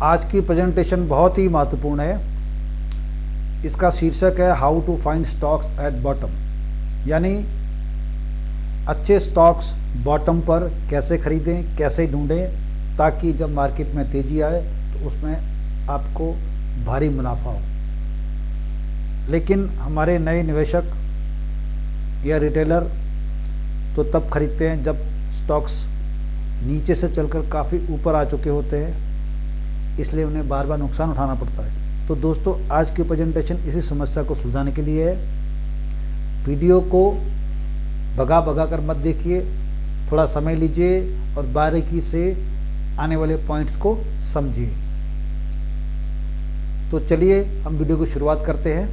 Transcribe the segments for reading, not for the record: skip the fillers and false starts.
आज की प्रेजेंटेशन बहुत ही महत्वपूर्ण है। इसका शीर्षक है how to find stocks at bottom, यानी अच्छे स्टॉक्स बॉटम पर कैसे खरीदें, कैसे ढूंढें ताकि जब मार्केट में तेज़ी आए तो उसमें आपको भारी मुनाफा हो। लेकिन हमारे नए निवेशक या रिटेलर तो तब खरीदते हैं जब स्टॉक्स नीचे से चलकर काफ़ी ऊपर आ चुके होते हैं, इसलिए उन्हें बार बार नुकसान उठाना पड़ता है। तो दोस्तों, आज की प्रेजेंटेशन इसी समस्या को सुलझाने के लिए है। वीडियो को भगा भगा कर मत देखिए, थोड़ा समय लीजिए और बारीकी से आने वाले पॉइंट्स को समझिए। तो चलिए हम वीडियो की शुरुआत करते हैं।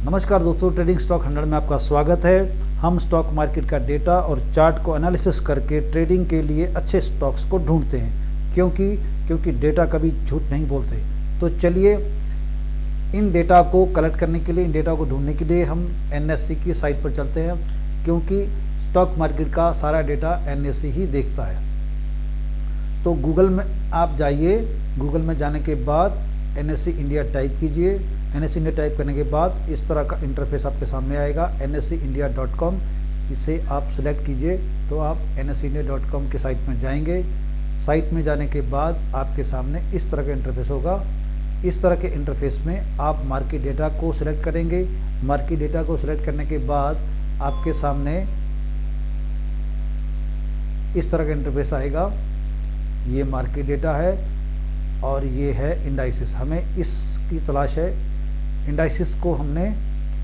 नमस्कार दोस्तों, ट्रेडिंग स्टॉक 100 में आपका स्वागत है। हम स्टॉक मार्केट का डेटा और चार्ट को एनालिसिस करके ट्रेडिंग के लिए अच्छे स्टॉक्स को ढूंढते हैं, क्योंकि डेटा कभी झूठ नहीं बोलते। तो चलिए इन डेटा को कलेक्ट करने के लिए, इन डेटा को ढूंढने के लिए हम एनएससी की साइट पर चलते हैं, क्योंकि स्टॉक मार्केट का सारा डेटा एनएससी ही देखता है। तो गूगल में आप जाइए, गूगल में जाने के बाद एनएससी इंडिया टाइप कीजिए। एनएससी इंडिया टाइप करने के बाद इस तरह का इंटरफेस आपके सामने आएगा, nseIndia.com। इसे आप सिलेक्ट कीजिए तो आप nseIndia.com के साइट में जाएंगे। साइट में जाने के बाद आपके सामने इस तरह का इंटरफेस होगा। इस तरह के इंटरफेस में आप मार्केट डेटा को सिलेक्ट करेंगे। मार्केट डेटा को सिलेक्ट करने के बाद आपके सामने इस तरह का इंटरफेस आएगा। ये मार्केट डेटा है और ये है इंडाइसिस। हमें इसकी तलाश है। इंडाइसिस को हमने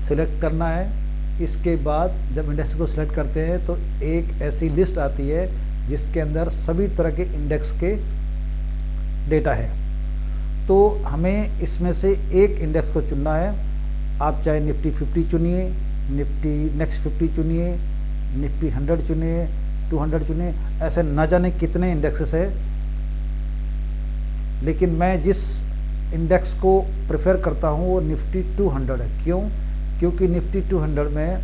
सिलेक्ट करना है। इसके बाद जब इंडेक्स को सिलेक्ट करते हैं तो एक ऐसी लिस्ट आती है जिसके अंदर सभी तरह के इंडेक्स के डेटा है। तो हमें इसमें से एक इंडेक्स को चुनना है। आप चाहे निफ्टी 50 चुनिए, निफ्टी नेक्स्ट 50 चुनिए, निफ्टी 100 चुनिए, 200 चुनिए, ऐसे न जाने कितने इंडेक्सेस है। लेकिन मैं जिस इंडेक्स को प्रेफर करता हूँ वो निफ्टी 200 है। क्योंकि निफ्टी 200 में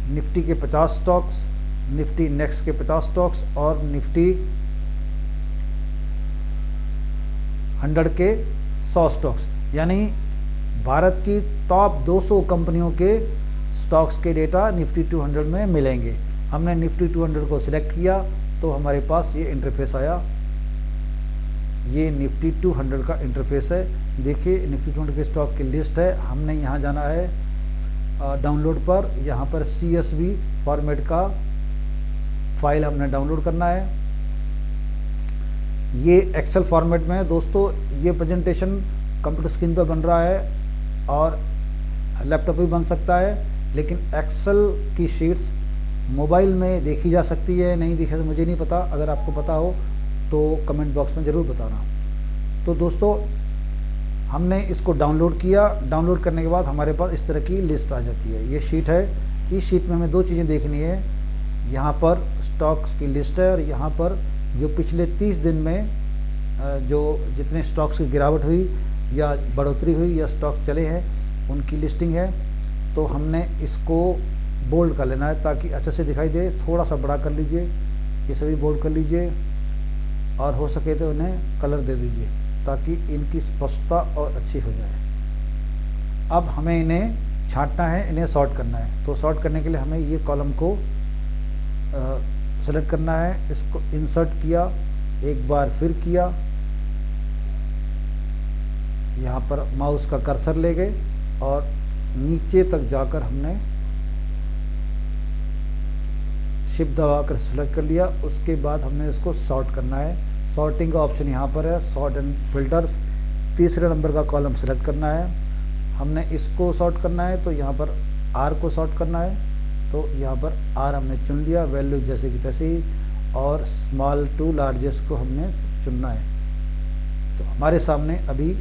निफ्टी के 50 स्टॉक्स, निफ्टी नेक्स्ट के 50 स्टॉक्स और निफ्टी 100 के 100 स्टॉक्स, यानी भारत की टॉप 200 कंपनियों के स्टॉक्स के डेटा निफ्टी 200 में मिलेंगे। हमने निफ्टी 200 को सिलेक्ट किया तो हमारे पास ये इंटरफेस आया। ये निफ्टी 200 का इंटरफेस है। देखिए, निफ्टी 200 के स्टॉक की लिस्ट है। हमने यहाँ जाना है डाउनलोड पर। यहाँ पर CSV फॉर्मेट का फाइल हमने डाउनलोड करना है। ये एक्सेल फॉर्मेट में है दोस्तों। ये प्रेजेंटेशन कंप्यूटर स्क्रीन पर बन रहा है और लैपटॉप भी बन सकता है, लेकिन एक्सेल की शीट्स मोबाइल में देखी जा सकती है, नहीं देखी तो मुझे नहीं पता। अगर आपको पता हो तो कमेंट बॉक्स में ज़रूर बताना। तो दोस्तों, हमने इसको डाउनलोड किया। डाउनलोड करने के बाद हमारे पास इस तरह की लिस्ट आ जाती है। ये शीट है। इस शीट में हमें दो चीज़ें देखनी है। यहाँ पर स्टॉक्स की लिस्ट है और यहाँ पर जो पिछले 30 दिन में जो जितने स्टॉक्स की गिरावट हुई या बढ़ोतरी हुई या स्टॉक चले हैं उनकी लिस्टिंग है। तो हमने इसको बोल्ड कर लेना है ताकि अच्छे से दिखाई दे। थोड़ा सा बड़ा कर लीजिए, इसे भी बोल्ड कर लीजिए और हो सके तो उन्हें कलर दे दीजिए ताकि इनकी स्पष्टता और अच्छी हो जाए। अब हमें इन्हें छांटना है, इन्हें सॉर्ट करना है। तो सॉर्ट करने के लिए हमें ये कॉलम को सेलेक्ट करना है। इसको इंसर्ट किया, एक बार फिर किया, यहाँ पर माउस का कर्सर ले गए और नीचे तक जाकर हमने शिफ्ट दबाकर सेलेक्ट कर लिया। उसके बाद हमने इसको सॉर्ट करना है। सॉर्टिंग का ऑप्शन यहाँ पर है, सॉर्ट एंड फिल्टर्स। तीसरे नंबर का कॉलम सेलेक्ट करना है। हमने इसको सॉर्ट करना है तो यहाँ पर R को सॉर्ट करना है। तो यहाँ पर R हमने चुन लिया, वैल्यू जैसे कि तैसे ही, और स्मॉल टू लार्जेस्ट को हमने चुनना है। तो हमारे सामने अभी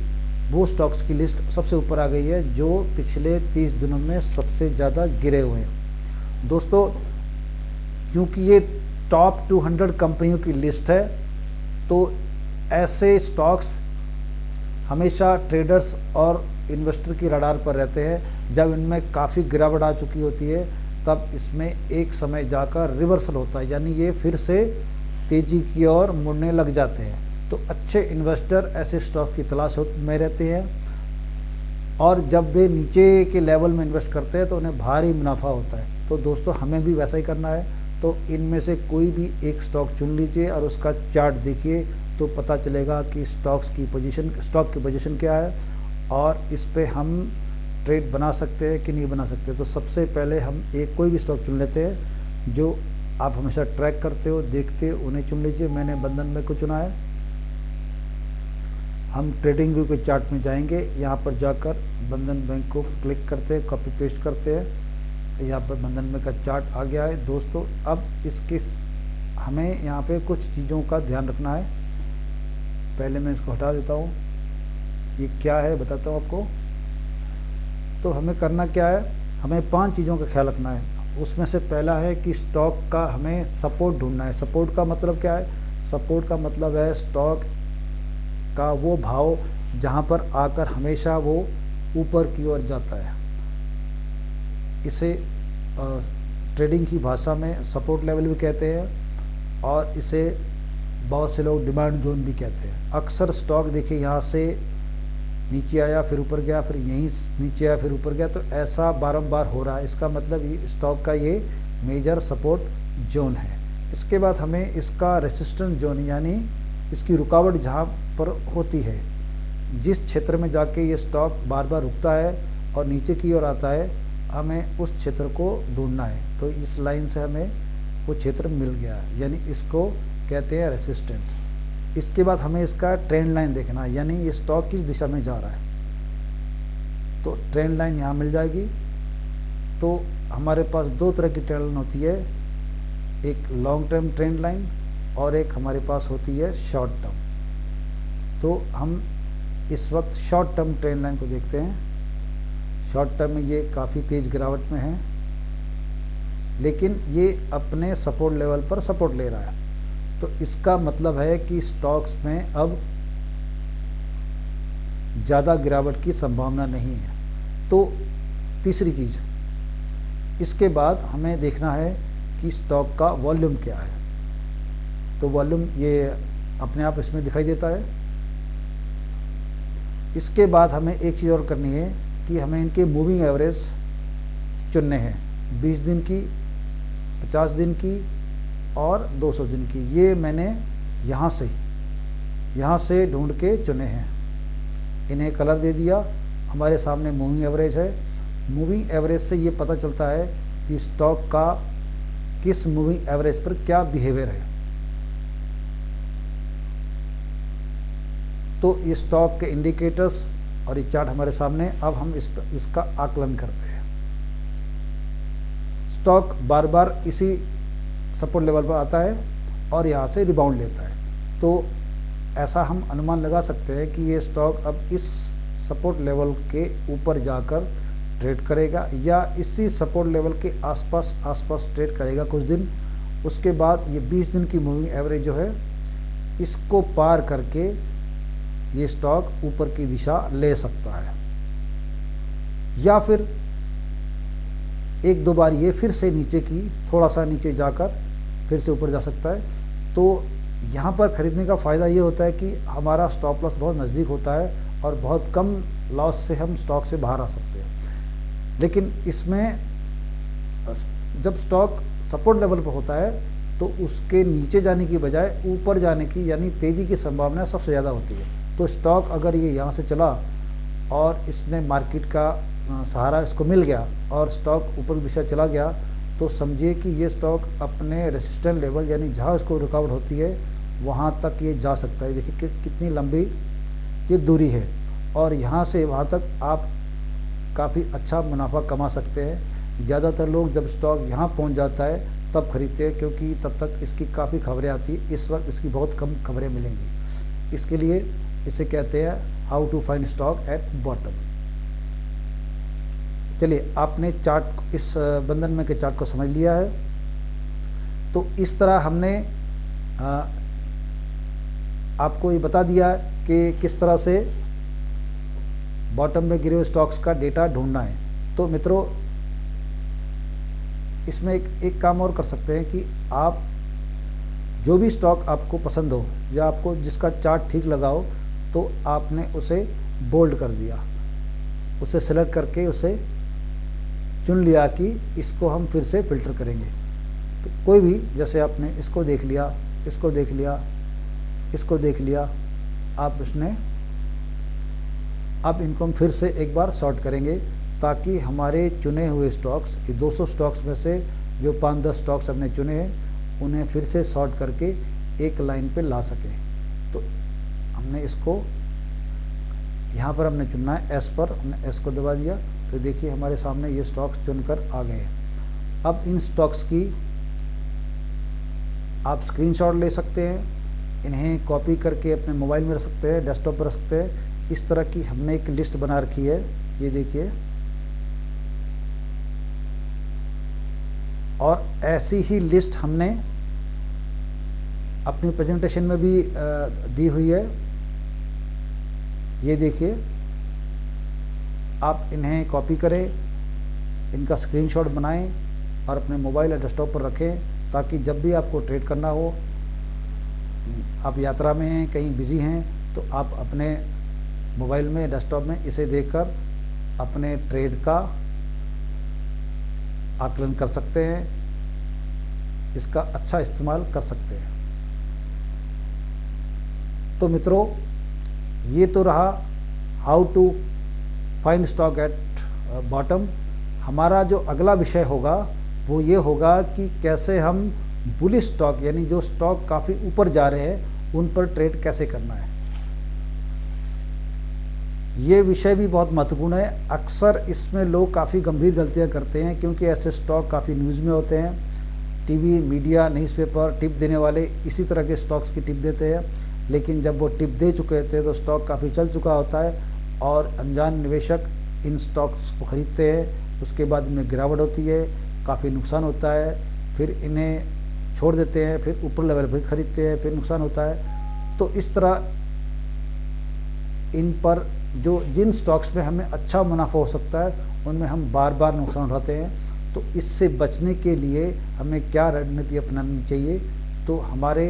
वो स्टॉक्स की लिस्ट सबसे ऊपर आ गई है जो पिछले 30 दिनों में सबसे ज़्यादा गिरे हुए हैं। दोस्तों, क्योंकि ये टॉप 200 कंपनियों की लिस्ट है तो ऐसे स्टॉक्स हमेशा ट्रेडर्स और इन्वेस्टर की रडार पर रहते हैं। जब इनमें काफ़ी गिरावट आ चुकी होती है तब इसमें एक समय जाकर रिवर्सल होता है, यानी ये फिर से तेज़ी की ओर मुड़ने लग जाते हैं। तो अच्छे इन्वेस्टर ऐसे स्टॉक की तलाश में रहते हैं, और जब वे नीचे के लेवल में इन्वेस्ट करते हैं तो उन्हें भारी मुनाफा होता है। तो दोस्तों हमें भी वैसा ही करना है। तो इनमें से कोई भी एक स्टॉक चुन लीजिए और उसका चार्ट देखिए, तो पता चलेगा कि स्टॉक की पोजीशन क्या है और इस पे हम ट्रेड बना सकते हैं कि नहीं बना सकते। तो सबसे पहले हम कोई भी स्टॉक चुन लेते हैं जो आप हमेशा ट्रैक करते हो, देखते हो, उन्हें चुन लीजिए। मैंने बंधन बैंक को चुना है। हम ट्रेडिंग व्यू के चार्ट में जाएंगे, यहाँ पर जाकर बंधन बैंक को क्लिक करते हैं, कॉपी पेस्ट करते हैं, यहाँ पर बंधन बैंक का चार्ट आ गया है। दोस्तों अब हमें यहाँ पे कुछ चीज़ों का ध्यान रखना है। पहले मैं इसको हटा देता हूँ। ये क्या है बताता हूँ आपको। तो हमें करना क्या है, हमें 5 चीज़ों का ख्याल रखना है। उसमें से पहला है कि स्टॉक का हमें सपोर्ट ढूंढना है। सपोर्ट का मतलब क्या है? सपोर्ट का मतलब है स्टॉक का वो भाव जहाँ पर आकर हमेशा वो ऊपर की ओर जाता है। इसे ट्रेडिंग की भाषा में सपोर्ट लेवल भी कहते हैं और इसे बहुत से लोग डिमांड जोन भी कहते हैं। अक्सर स्टॉक देखिए यहाँ से नीचे आया फिर ऊपर गया, फिर यहीं नीचे आया फिर ऊपर गया, तो ऐसा बारंबार हो रहा है। इसका मतलब ये स्टॉक का ये मेजर सपोर्ट जोन है। इसके बाद हमें इसका रेसिस्टेंस जोन यानी इसकी रुकावट जहाँ पर होती है, जिस क्षेत्र में जाके ये स्टॉक बार बार रुकता है और नीचे की ओर आता है, हमें उस क्षेत्र को ढूंढना है। तो इस लाइन से हमें वो क्षेत्र मिल गया, यानी इसको कहते हैं रेसिस्टेंस। इसके बाद हमें इसका ट्रेंड लाइन देखना है, यानी ये स्टॉक किस दिशा में जा रहा है। तो ट्रेंड लाइन यहाँ मिल जाएगी। तो हमारे पास 2 तरह की ट्रेंड लाइन होती है, एक लॉन्ग टर्म ट्रेंड लाइन और एक हमारे पास होती है शॉर्ट टर्म। तो हम इस वक्त शॉर्ट टर्म ट्रेंड लाइन को देखते हैं। शॉर्ट टर्म में ये काफ़ी तेज़ गिरावट में है, लेकिन ये अपने सपोर्ट लेवल पर सपोर्ट ले रहा है। तो इसका मतलब है कि स्टॉक्स में अब ज़्यादा गिरावट की संभावना नहीं है। तो तीसरी चीज़, इसके बाद हमें देखना है कि स्टॉक का वॉल्यूम क्या है। तो वॉल्यूम ये अपने आप इसमें दिखाई देता है। इसके बाद हमें एक चीज़ और करनी है कि हमें इनके मूविंग एवरेज चुनने हैं, 20 दिन की, 50 दिन की और 200 दिन की। ये मैंने यहाँ से ढूंढ के चुने हैं। इन्हें कलर दे दिया। हमारे सामने मूविंग एवरेज है। मूविंग एवरेज से ये पता चलता है कि स्टॉक का किस मूविंग एवरेज पर क्या बिहेवियर है। तो ये स्टॉक के इंडिकेटर्स और ये चार्ट हमारे सामने। अब हम इसका आकलन करते हैं। स्टॉक बार बार इसी सपोर्ट लेवल पर आता है और यहाँ से रिबाउंड लेता है। तो ऐसा हम अनुमान लगा सकते हैं कि ये स्टॉक अब इस सपोर्ट लेवल के ऊपर जाकर ट्रेड करेगा या इसी सपोर्ट लेवल के आसपास ट्रेड करेगा कुछ दिन। उसके बाद ये 20 दिन की मूविंग एवरेज जो है, इसको पार करके ये स्टॉक ऊपर की दिशा ले सकता है, या फिर 1-2 बार ये फिर से नीचे की थोड़ा सा नीचे जाकर फिर से ऊपर जा सकता है। तो यहाँ पर ख़रीदने का फ़ायदा ये होता है कि हमारा स्टॉप लॉस बहुत नज़दीक होता है और बहुत कम लॉस से हम स्टॉक से बाहर आ सकते हैं। लेकिन इसमें जब स्टॉक सपोर्ट लेवल पर होता है तो उसके नीचे जाने की बजाय ऊपर जाने की यानी तेज़ी की संभावना सबसे ज़्यादा होती है। तो स्टॉक अगर ये यहाँ से चला और इसने मार्केट का सहारा इसको मिल गया और स्टॉक ऊपर की दिशा चला गया, तो समझिए कि ये स्टॉक अपने रेसिस्टेंस लेवल यानी जहाँ इसको रुकावट होती है वहाँ तक ये जा सकता है। देखिए कितनी लंबी ये दूरी है और यहाँ से वहाँ तक आप काफ़ी अच्छा मुनाफा कमा सकते हैं। ज़्यादातर लोग जब स्टॉक यहाँ पहुँच जाता है तब खरीदते हैं, क्योंकि तब तक इसकी काफ़ी खबरें आती हैं। इस वक्त इसकी बहुत कम खबरें मिलेंगी। इसके लिए इसे कहते हैं how to find stock at bottom. चलिए, आपने चार्ट इस बंधन बैंक के चार्ट को समझ लिया है। तो इस तरह हमने आपको ये बता दिया कि किस तरह से बॉटम में गिरे हुए स्टॉक्स का डेटा ढूंढना है। तो मित्रों, इसमें एक काम और कर सकते हैं कि आप जो भी स्टॉक आपको पसंद हो या आपको जिसका चार्ट ठीक लगा हो तो आपने उसे बोल्ड कर दिया, उसे सेलेक्ट करके उसे चुन लिया कि इसको हम फिर से फ़िल्टर करेंगे। तो कोई भी, जैसे आपने इसको देख लिया, इसको देख लिया, इसको देख लिया, आप उसने अब इनको हम फिर से एक बार सॉर्ट करेंगे ताकि हमारे चुने हुए स्टॉक्स, ये 200 स्टॉक्स में से जो 5-10 स्टॉक्स हमने चुने हैं उन्हें फिर से सॉर्ट करके एक लाइन पे ला सकें। तो हमने इसको यहाँ पर हमने चुनना है एस पर, हमने एस को दबा दिया तो देखिए हमारे सामने ये स्टॉक्स चुनकर आ गए हैं। अब इन स्टॉक्स की आप स्क्रीनशॉट ले सकते हैं, इन्हें कॉपी करके अपने मोबाइल में रख सकते हैं, डेस्कटॉप पर रख सकते हैं। इस तरह की हमने एक लिस्ट बना रखी है, ये देखिए। और ऐसी ही लिस्ट हमने अपनी प्रेजेंटेशन में भी दी हुई है, ये देखिए। आप इन्हें कॉपी करें, इनका स्क्रीनशॉट बनाएं और अपने मोबाइल या डेस्कटॉप पर रखें ताकि जब भी आपको ट्रेड करना हो, आप यात्रा में हैं, कहीं बिजी हैं, तो आप अपने मोबाइल में, डेस्कटॉप में इसे देखकर अपने ट्रेड का आकलन कर सकते हैं, इसका अच्छा इस्तेमाल कर सकते हैं। तो मित्रों, ये तो रहा how to find stock at bottom. हमारा जो अगला विषय होगा वो ये होगा कि कैसे हम बुलिश स्टॉक, यानी जो स्टॉक काफ़ी ऊपर जा रहे हैं, उन पर ट्रेड कैसे करना है। ये विषय भी बहुत महत्वपूर्ण है। अक्सर इसमें लोग काफ़ी गंभीर गलतियां करते हैं क्योंकि ऐसे स्टॉक काफ़ी न्यूज़ में होते हैं। टीवी, मीडिया, न्यूज़पेपर, टिप देने वाले इसी तरह के स्टॉक्स की टिप देते हैं, लेकिन जब वो टिप दे चुके होते हैं तो स्टॉक काफ़ी चल चुका होता है और अनजान निवेशक इन स्टॉक्स को ख़रीदते हैं। उसके बाद इनमें गिरावट होती है, काफ़ी नुकसान होता है, फिर इन्हें छोड़ देते हैं, फिर ऊपर लेवल पर खरीदते हैं, फिर नुकसान होता है। तो इस तरह इन पर जिन स्टॉक्स में हमें अच्छा मुनाफा हो सकता है उनमें हम बार बार नुकसान उठाते हैं। तो इससे बचने के लिए हमें क्या रणनीति अपनानी चाहिए, तो हमारे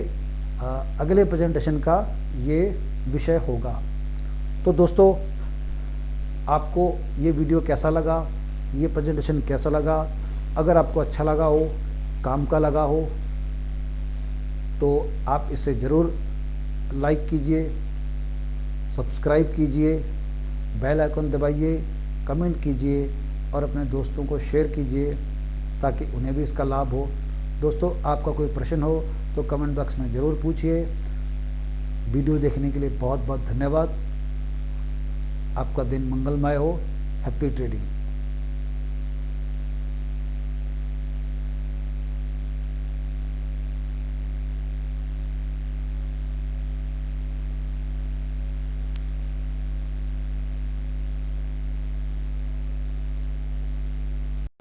अगले प्रेजेंटेशन का ये विषय होगा। तो दोस्तों, आपको ये वीडियो कैसा लगा, ये प्रेजेंटेशन कैसा लगा? अगर आपको अच्छा लगा हो, काम का लगा हो, तो आप इसे ज़रूर लाइक कीजिए, सब्सक्राइब कीजिए, बेल आइकन दबाइए, कमेंट कीजिए और अपने दोस्तों को शेयर कीजिए ताकि उन्हें भी इसका लाभ हो। दोस्तों, आपका कोई प्रश्न हो तो कमेंट बॉक्स में ज़रूर पूछिए। वीडियो देखने के लिए बहुत बहुत धन्यवाद। आपका दिन मंगलमय हो। Happy trading.